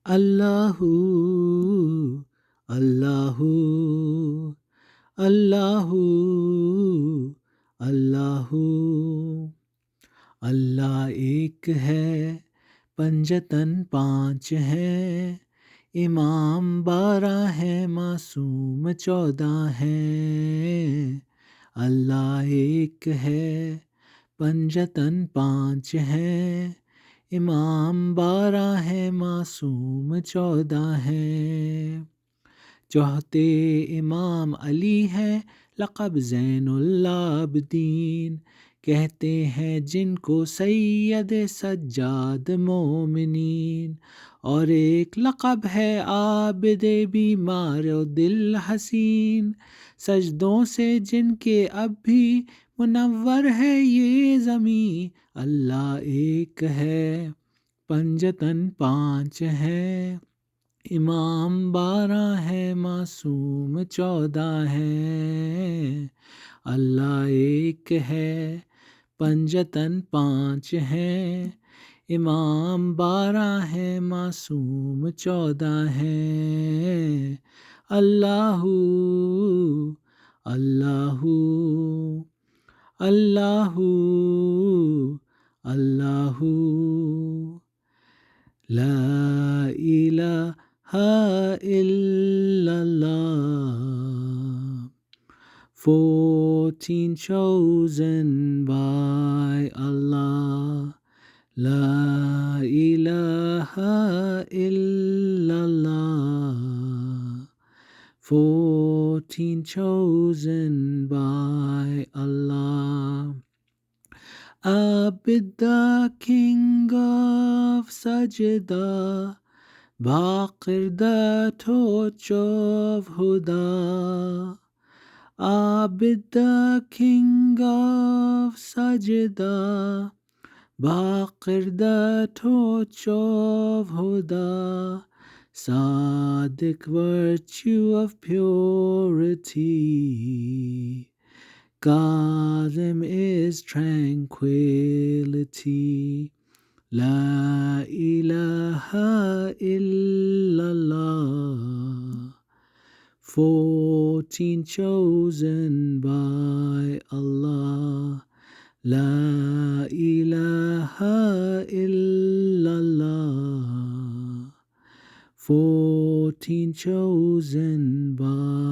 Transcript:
अल्लाहू अल्लाहू अल्लाहू अल्लाहू। अल्लाह एक है, पंजतन पाँच है, इमाम 12 है, मासूम 14 है। अल्लाह एक है, पंजतन पाँच है, इमाम 12 है, मासूम 14 है। चौथे इमाम अली है, लक़ब ज़ैनुल आबिदीन, कहते हैं जिनको सैयद सज्जाद मोमिनीन। और एक लक़ब है आबिद बीमार दिल हसीन, सजदों से जिनके अब भी मुनव्वर है ये ज़मीं। अल्लाह एक है, पंजतन पाँच है, इमाम 12 है, मासूम 14 है। अल्लाह एक है, पंजतन पाँच है, इमाम 12 है, मासूम 14 है। अल्लाहू अल्लाहू अल्लाहू अल्लाहू। ला इलाहा illallah. 14 chosen by Allah. La ilaha illallah. 14 chosen by Allah. Abid the king of Sajda, Baqir the torch of Huda. Abid the king of Sajda, Baqir the torch of Huda. Sadiq virtue of purity, Kazim is tranquility. La ilaha illallah. 14 chosen by Allah. La ilaha illallah. 14 chosen by